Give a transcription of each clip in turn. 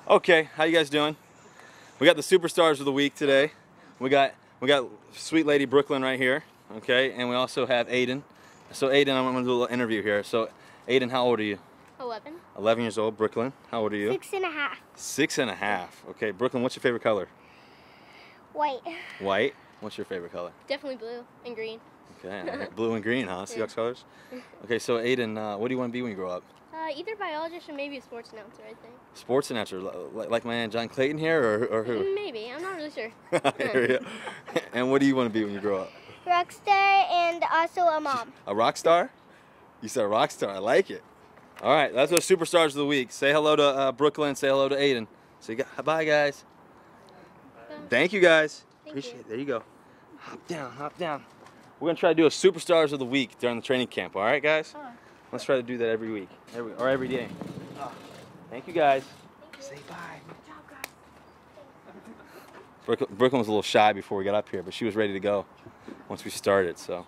Okay, how you guys doing? We got the superstars of the week today. We got sweet lady Brooklyn right here, okay, and we also have Aiden. So Aiden, I'm gonna do a little interview here. So Aiden, how old are you? 11. 11 years old. Brooklyn, how old are you? 6.5. 6.5. Okay, Brooklyn, what's your favorite color? White. White. What's your favorite color? Definitely blue and green. Okay, blue and green, huh? Seahawks colors. Okay, so Aiden, what do you want to be when you grow up? Either biologist or maybe a sports announcer, I think. Sports announcer, like my man John Clayton here, or who? Maybe. I'm not really sure. And what do you want to be when you grow up? Rock star and also a mom. A rock star? You said a rock star. I like it. All right, that's our superstars of the week. Say hello to Brooklyn. Say hello to Aiden. Say bye, guys. Thank you, guys. Appreciate it. There you go. Hop down, hop down. We're gonna try to do a superstars of the week during the training camp. All right, guys? Let's try to do that every week, every day. Thank you, guys. Say bye. Good job, guys. Brooklyn was a little shy before we got up here, but she was ready to go once we started. So.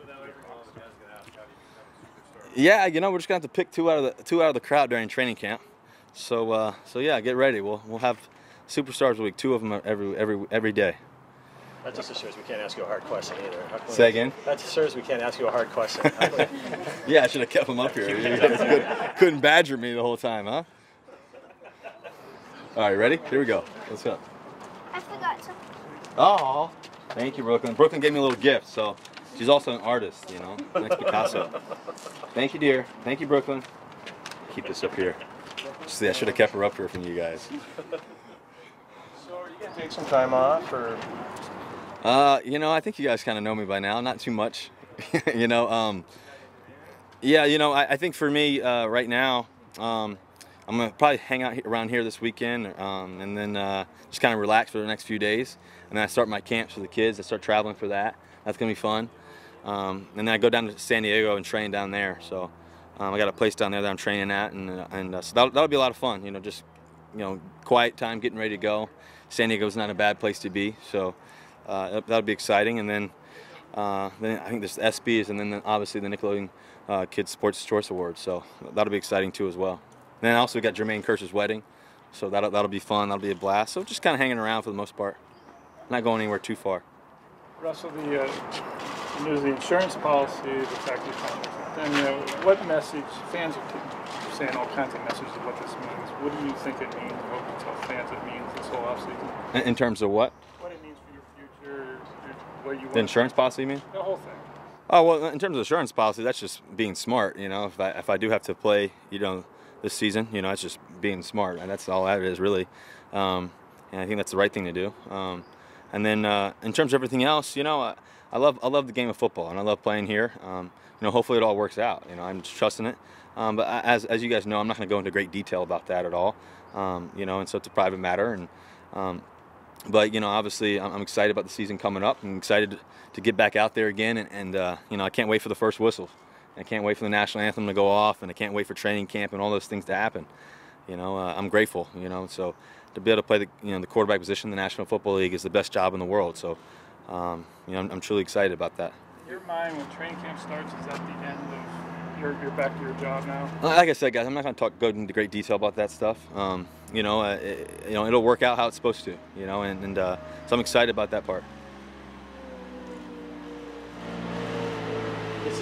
Yeah, you know, we're just gonna have to pick two out of the crowd during training camp. So yeah, get ready. We'll have superstars of the week, 2 of them every day. That just assures we can't ask you a hard question either. Say again? That assures we can't ask you a hard question. Yeah, I should have kept him up here. You guys couldn't badger me the whole time, huh? All right, ready? Here we go. Let's go. I forgot something. Oh, thank you, Brooklyn. Brooklyn gave me a little gift, so she's also an artist, you know, next Picasso. Thank you, dear. Thank you, Brooklyn. Keep this up here. See, I should have kept her up here from you guys. So are you going to take some time off, or? You know, I think you guys kind of know me by now. Not too much, you know. Yeah, you know, I think for me right now, I'm gonna probably hang out around here this weekend, and then just kind of relax for the next few days. And then I start my camps for the kids. I start traveling for that. That's gonna be fun. And then I go down to San Diego and train down there. So I got a place down there that I'm training at, and so that'll be a lot of fun. You know, just quiet time, getting ready to go. San Diego's not a bad place to be, so. That'll be exciting, and then I think there's the ESPYs, and then obviously the Nickelodeon Kids Sports Choice Awards. So that'll be exciting too as well. And then also we got Jermaine Kearse's wedding, so that'll be fun. That'll be a blast. So just kind of hanging around for the most part, not going anywhere too far. Russell, the news, the insurance policy, the fact you found, and what message fans are saying all kinds of messages of what this means. What do you think it means? What do you tell fans it means this whole offseason? In terms of what? What it means for your future, what you want. The insurance policy, you mean? The whole thing. Oh well, in terms of the insurance policy, that's just being smart. You know, if I do have to play, this season, it's just being smart, and that's all that is really. And I think that's the right thing to do. And then in terms of everything else, I love the game of football, and I love playing here. Hopefully it all works out. I'm just trusting it. But as you guys know, I'm not going to go into great detail about that at all. And so it's a private matter. And but obviously I'm excited about the season coming up. I'm excited to get back out there again, and I can't wait for the first whistle. I can't wait for the national anthem to go off, and I can't wait for training camp and all those things to happen. I'm grateful. So to be able to play the quarterback position in the National Football League is the best job in the world. So I'm truly excited about that. In your mind, when training camp starts, is that the end of you're back to your job now? Like I said, guys, I'm not going to go into great detail about that stuff. It'll work out how it's supposed to. So I'm excited about that part. Is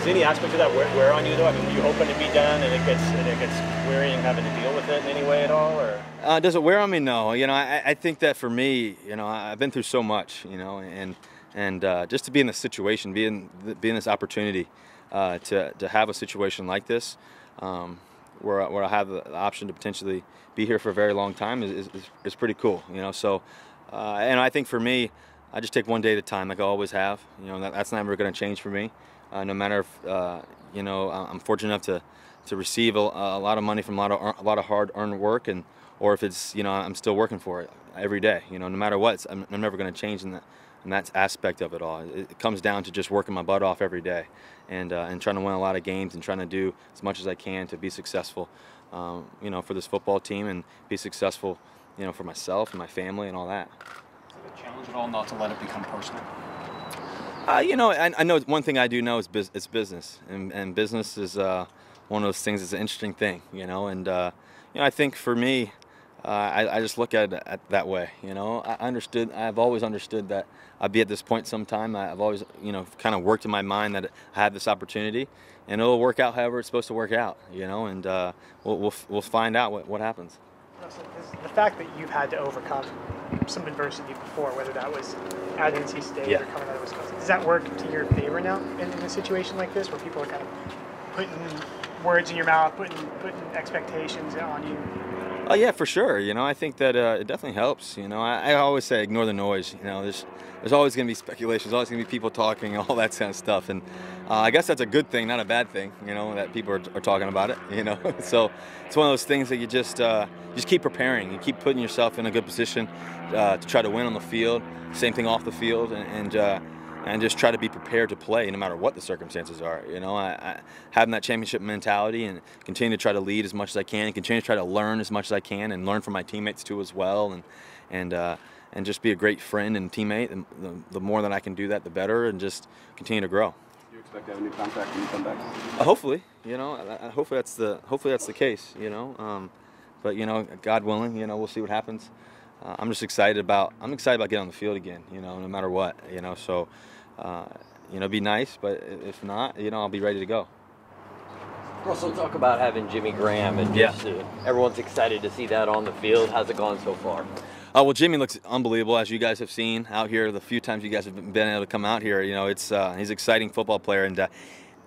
any aspect of that wear on you though? I mean, you hoping to be done, and it gets wearying having to deal with it in any way at all, or? Does it wear on me? No. I think that for me, I've been through so much, and just to be in this situation, be in this opportunity, to have a situation like this, where I have the option to potentially be here for a very long time is pretty cool, So, and I think for me, I just take one day at a time, like I always have. That's never going to change for me. No matter if I'm fortunate enough to receive a lot of money from a lot of hard-earned work, or if it's I'm still working for it every day. No matter what, I'm never going to change in that aspect of it all. It comes down to just working my butt off every day, and trying to win a lot of games and trying to do as much as I can to be successful, for this football team, and be successful, for myself and my family and all that. Challenge at all not to let it become personal? I know one thing I do know is it's business, and business is one of those things. It's an interesting thing, and I think for me, I just look at it that way. You know, I've always understood that I'd be at this point sometime. I've always, you know, kind of worked in my mind that I had this opportunity, and it'll work out however it's supposed to work out. You know, and we'll find out what happens. The fact that you've had to overcome some adversity before, whether that was at NC State or coming out of Wisconsin, does that work to your favor now in a situation like this, where people are kind of putting words in your mouth, putting expectations on you? Oh yeah, for sure. You know, I think that it definitely helps. You know, I always say ignore the noise. You know, there's always going to be speculations, always going to be people talking, all that kind of stuff. And I guess that's a good thing, not a bad thing. You know, that people are talking about it. You know, so it's one of those things that you just keep preparing. You keep putting yourself in a good position to try to win on the field. Same thing off the field, and just try to be prepared to play no matter what the circumstances are. You know, I having that championship mentality and continue to try to lead as much as I can, and continue to try to learn as much as I can, and learn from my teammates too as well, and just be a great friend and teammate. And the more that I can do that, the better, and just continue to grow. Do you expect to have a new contract when you come back? Hopefully, you know, hopefully that's the case. You know, but you know, God willing, you know, we'll see what happens. I'm excited about getting on the field again. You know, no matter what. You know, so. You know, be nice, but if not, you know, I'll be ready to go. Russell, talk about having Jimmy Graham, and just, everyone's excited to see that on the field. How's it gone so far? Well, Jimmy looks unbelievable, as you guys have seen out here. The few times you guys have been able to come out here, you know, he's an exciting football player, and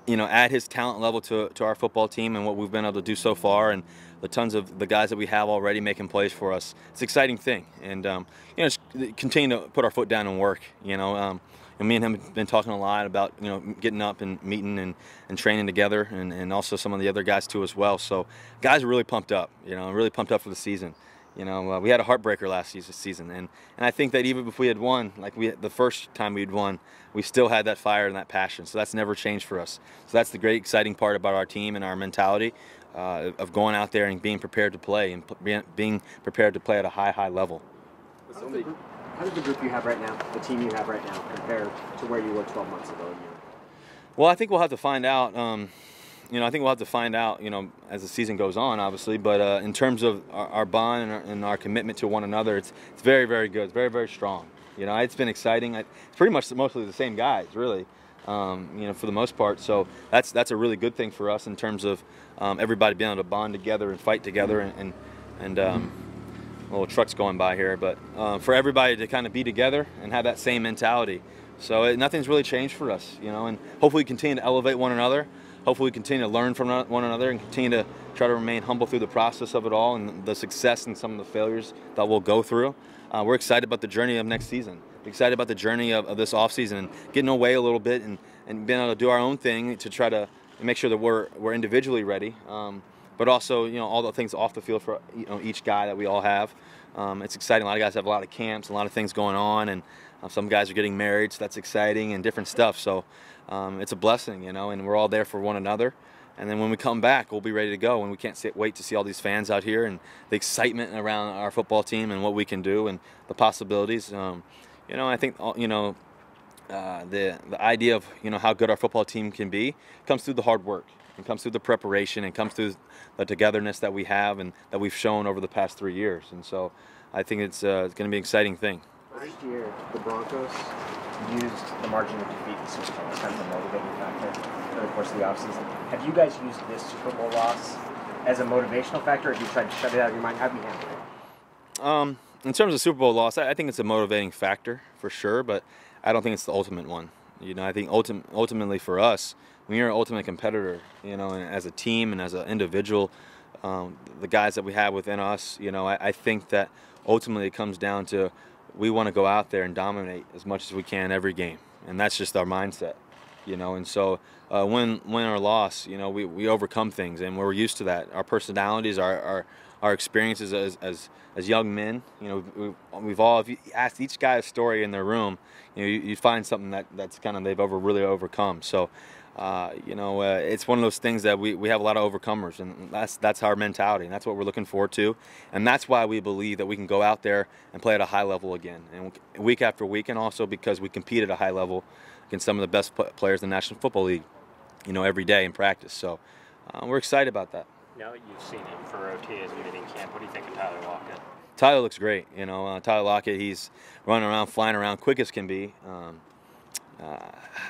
you know, add his talent level to our football team and what we've been able to do so far, and the tons of the guys that we have already making plays for us. It's an exciting thing, and you know, just continue to put our foot down and work. You know. And me and him have been talking a lot about, you know, getting up and meeting and training together, and also some of the other guys too as well. So guys are really pumped up, you know, really pumped up for the season. You know, we had a heartbreaker last season, and I think that even if we had won, like the first time we'd won, we still had that fire and that passion. So that's never changed for us. So that's the great exciting part about our team and our mentality of going out there and being prepared to play, and being prepared to play at a high level. How does the group you have right now, the team you have right now, compare to where you were 12 months ago? Well, I think we'll have to find out. You know, I think we'll have to find out, you know, as the season goes on, obviously. But in terms of our bond and our commitment to one another, it's very, very good. It's very, very strong. You know, it's been exciting. It's pretty much mostly the same guys, really. You know, for the most part. So that's a really good thing for us in terms of everybody being able to bond together and fight together and little trucks going by here, but for everybody to kind of be together and have that same mentality. So nothing's really changed for us, you know, and hopefully we continue to elevate one another. Hopefully we continue to learn from one another and continue to try to remain humble through the process of it all and the success and some of the failures that we'll go through. We're excited about the journey of next season. We're excited about the journey of this offseason and getting away a little bit and being able to do our own thing to try to make sure that we're individually ready. But also, you know, all the things off the field for, you know, each guy that we all have. It's exciting. A lot of guys have a lot of camps, a lot of things going on, and some guys are getting married, so that's exciting, and different stuff. So it's a blessing, you know, and we're all there for one another. And then when we come back, we'll be ready to go, and we can't wait to see all these fans out here and the excitement around our football team and what we can do and the possibilities. You know, I think, you know, the idea of, you know, how good our football team can be comes through the hard work. It comes through the preparation, and comes through the togetherness that we have and that we've shown over the past 3 years. And so I think it's going to be an exciting thing. Last year, the Broncos used the margin of defeat in the Super Bowl as kind of a motivating factor for the course of the offseason. Have you guys used this Super Bowl loss as a motivational factor, or have you tried to shut it out of your mind? How have you handled it? In terms of Super Bowl loss, I think it's a motivating factor for sure, but I don't think it's the ultimate one. You know, I think ultimately for us, when you're an ultimate competitor, you know, and as a team and as an individual, the guys that we have within us, you know, I think that ultimately it comes down to we want to go out there and dominate as much as we can every game, and that's just our mindset, you know. And so win or loss, you know, we overcome things, and we're used to that. Our personalities, our experiences as young men, you know, we've all, if you ask each guy a story in their room, you know, you find something that's kind of they've really overcome. So. You know, it's one of those things that we have a lot of overcomers, and that's our mentality, and that's what we're looking forward to, and that's why we believe that we can go out there and play at a high level again, and week after week, and also because we compete at a high level against some of the best players in the National Football League, you know, every day in practice. So we're excited about that. Now that you've seen him for OTAs and Minicamp, what do you think of Tyler Lockett? Tyler looks great. You know, Tyler Lockett, he's running around, flying around, quick as can be.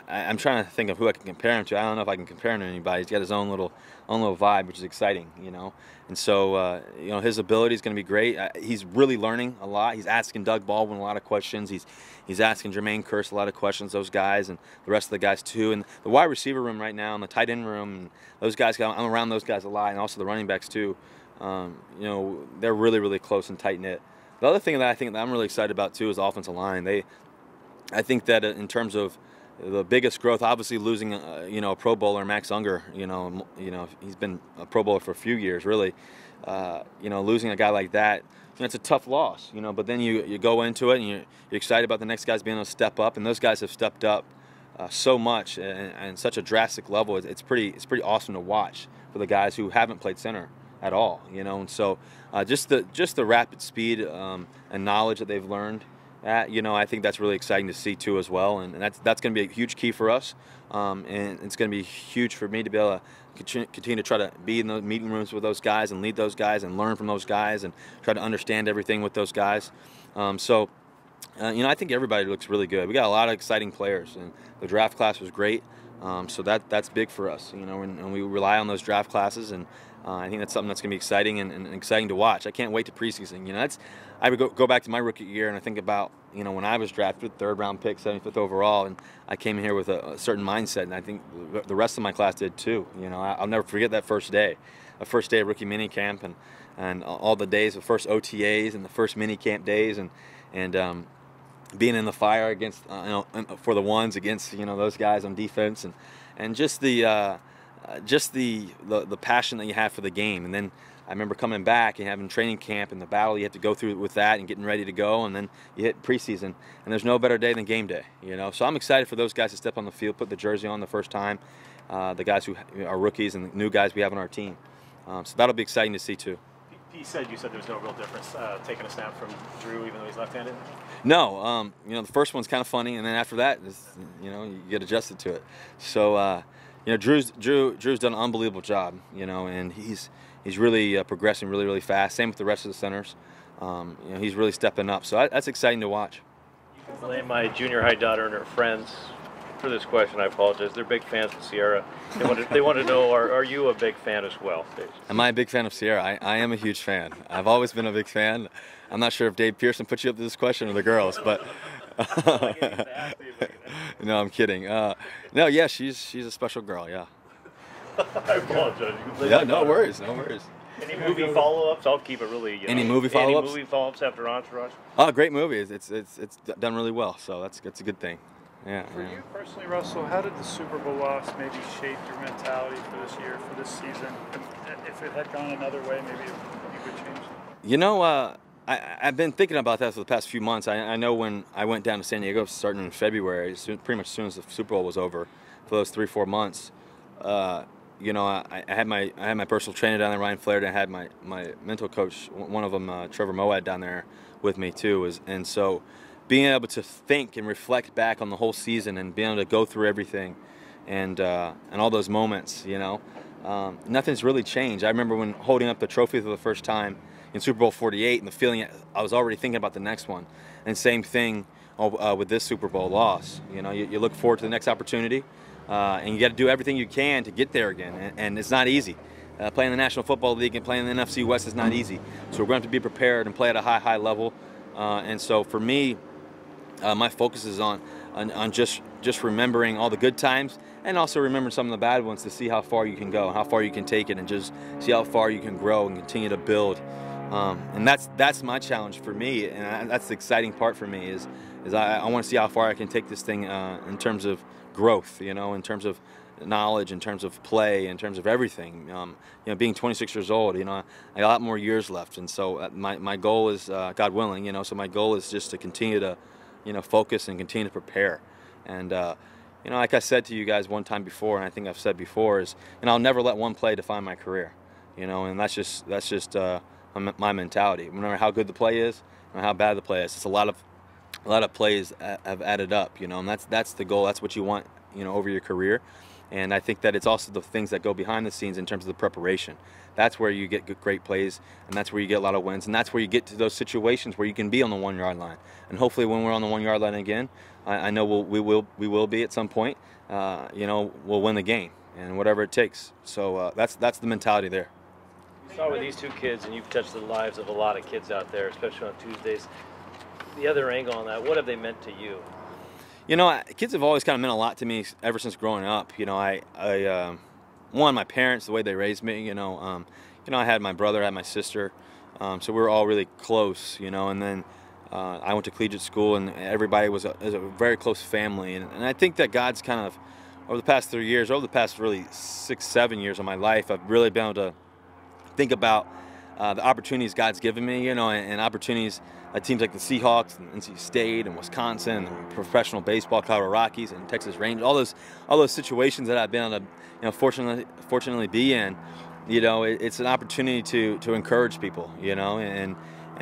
I'm trying to think of who I can compare him to. I don't know if I can compare him to anybody. He's got his own little vibe, which is exciting, you know. And so, you know, his ability is going to be great. He's really learning a lot. He's asking Doug Baldwin a lot of questions. He's asking Jermaine Kearse a lot of questions, those guys, and the rest of the guys too. And the wide receiver room right now, and the tight end room, and those guys, I'm around those guys a lot, and also the running backs too. You know, they're really, really close and tight-knit. The other thing that I think that I'm really excited about too is the offensive line. I think that in terms of the biggest growth, obviously losing, you know, a Pro Bowler, Max Unger, you know, he's been a Pro Bowler for a few years, really. You know, losing a guy like that, you know, it's a tough loss, you know. But then you go into it and you're excited about the next guys being able to step up, and those guys have stepped up so much and such a drastic level. It's pretty awesome to watch for the guys who haven't played center at all, you know. And so just the rapid speed and knowledge that they've learned. You know, I think that's really exciting to see too as well, and that's going to be a huge key for us, and it's going to be huge for me to be able to continue to try to be in those meeting rooms with those guys and lead those guys and learn from those guys and try to understand everything with those guys. You know, I think everybody looks really good. We got a lot of exciting players, and the draft class was great, so that's big for us, you know, and we rely on those draft classes, and I think that's something that's going to be exciting and exciting to watch. I can't wait to preseason. You know, I would go back to my rookie year and I think about, you know, when I was drafted, 3rd round pick, 75th overall, and I came in here with a certain mindset, and I think the rest of my class did too. You know, I'll never forget that first day, the first day of rookie minicamp, and all the days, the first OTAs and the first minicamp days, and being in the fire against, you know, for the ones against, you know, those guys on defense, and just the passion that you have for the game. And then I remember coming back and having training camp and the battle you have to go through with that and getting ready to go, and then you hit preseason, and there's no better day than game day, you know. So I'm excited for those guys to step on the field, put the jersey on the first time, the guys who are rookies and the new guys we have on our team. So that'll be exciting to see too. You said there was no real difference taking a snap from Drew, even though he's left-handed? No, you know, the first one's kind of funny, and then after that, you know, you get adjusted to it. So, you know, Drew's done an unbelievable job, you know, and he's really progressing really fast. Same with the rest of the centers. You know, he's really stepping up. So that's exciting to watch. I blame my junior high daughter and her friends for this question. I apologize. They're big fans of Sierra. They want to know, are you a big fan as well, Dave? Am I a big fan of Sierra? I am a huge fan. I've always been a big fan. I'm not sure if Dave Pearson put you up to this question or the girls, but no, I'm kidding. No, yeah, she's a special girl, yeah. I apologize. Yeah, no worries. Any movie follow-ups? I'll keep it really. You know, any movie follow-ups? Any movie follow-ups after Entourage? Oh, great movie. It's done really well, so that's a good thing. Yeah. For you personally, Russell, how did the Super Bowl loss maybe shape your mentality for this year, for this season? If it had gone another way, maybe you could change it. You know, I've been thinking about that for the past few months. I know when I went down to San Diego starting in February, pretty much as soon as the Super Bowl was over, for those 3-4 months, you know, I had my personal trainer down there, Ryan Flair, and I had my mental coach, one of them, Trevor Moad, down there with me too. And so being able to think and reflect back on the whole season and being able to go through everything and all those moments, you know, nothing's really changed. I remember when holding up the trophy for the first time in Super Bowl 48 and the feeling I was already thinking about the next one. And same thing with this Super Bowl loss. You know, you look forward to the next opportunity, and you got to do everything you can to get there again. And it's not easy. Playing the National Football League and playing the NFC West is not easy. So we're going to have to be prepared and play at a high level. And so for me, my focus is on just remembering all the good times and also remembering some of the bad ones to see how far you can go, how far you can take it, and just see how far you can grow and continue to build. And that's my challenge for me, and that's the exciting part for me is I want to see how far I can take this thing in terms of growth, you know, in terms of knowledge, in terms of play, in terms of everything. You know, being 26 years old, you know, I got a lot more years left, and so my goal is, God willing, you know, so my goal is just to continue to, you know, focus and continue to prepare. And you know, like I said to you guys one time before, and I think I've said before, is, and I'll never let one play define my career, you know, and that's just my mentality. No matter how good the play is, or how bad the play is, it's a lot of plays have added up, you know, and that's the goal. That's what you want, you know, over your career. And I think that it's also the things that go behind the scenes in terms of the preparation. That's where you get great plays, and that's where you get a lot of wins, and that's where you get to those situations where you can be on the 1 yard line. And hopefully, when we're on the 1 yard line again, I know we will be at some point. We'll win the game, and whatever it takes. So that's the mentality there. You saw with these two kids, and you've touched the lives of a lot of kids out there, especially on Tuesdays. The other angle on that, what have they meant to you? Kids have always kind of meant a lot to me ever since growing up. My parents, the way they raised me. I had my brother, I had my sister, so we were all really close. And then I went to collegiate school, and everybody was a very close family. And I think that God's kind of, over the past 3 years, over the past really 6, 7 years of my life, I've really been able to think about the opportunities God's given me, and opportunities at teams like the Seahawks and NC State and Wisconsin and professional baseball, Colorado Rockies and Texas Rangers, all those situations that I've been able to, fortunately be in. It's an opportunity to encourage people, and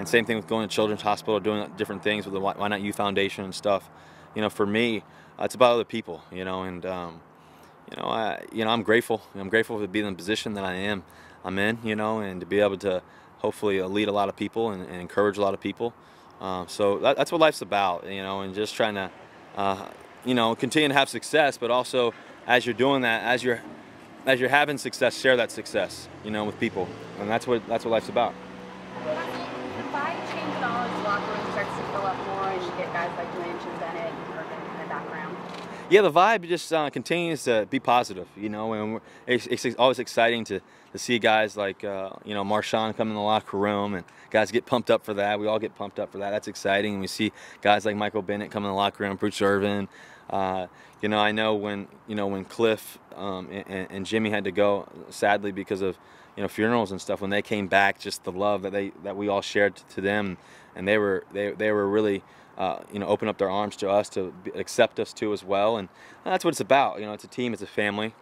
same thing with going to Children's Hospital, doing different things with the Why Not You Foundation and stuff. For me, it's about other people, and I'm grateful. I'm grateful to be in the position that I'm in, and to be able to hopefully lead a lot of people and encourage a lot of people. So that's what life's about, and just trying to, continue to have success, but also as you're doing that, as you're having success, share that success, with people, and that's what life's about. The vibe change at all as the locker room starts to fill up more, and you get guys like Lynch and Bennett and Irvin in the background? Yeah, the vibe just continues to be positive, and it's always exciting to see guys like, Marshawn come in the locker room, and guys get pumped up for that. We all get pumped up for that. That's exciting. And we see guys like Michael Bennett come in the locker room, Bruce Irvin. I know when Cliff and Jimmy had to go, sadly, because of funerals and stuff. When they came back, just the love that we all shared to them, and they were really open up their arms to us, to accept us too as well. And that's what it's about. It's a team, it's a family,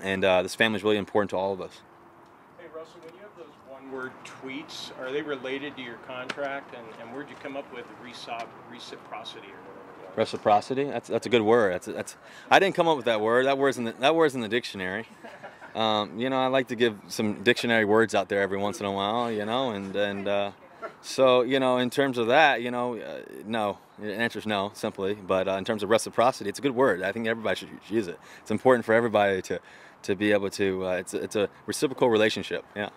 and this family is really important to all of us. Hey Russell, when you have those one-word tweets, are they related to your contract? And where'd you come up with reciprocity or whatever it was? Reciprocity? That's a good word. I didn't come up with that word. That word's in the dictionary. I like to give some dictionary words out there every once in a while, so, in terms of that, no. The answer is no, simply. But in terms of reciprocity, it's a good word. I think everybody should use it. It's important for everybody to be able to, it's a reciprocal relationship, yeah.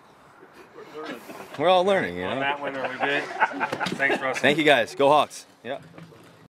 We're all learning, On that one, are we good? Thanks, Russell. Thank you, guys. Go Hawks. Yeah.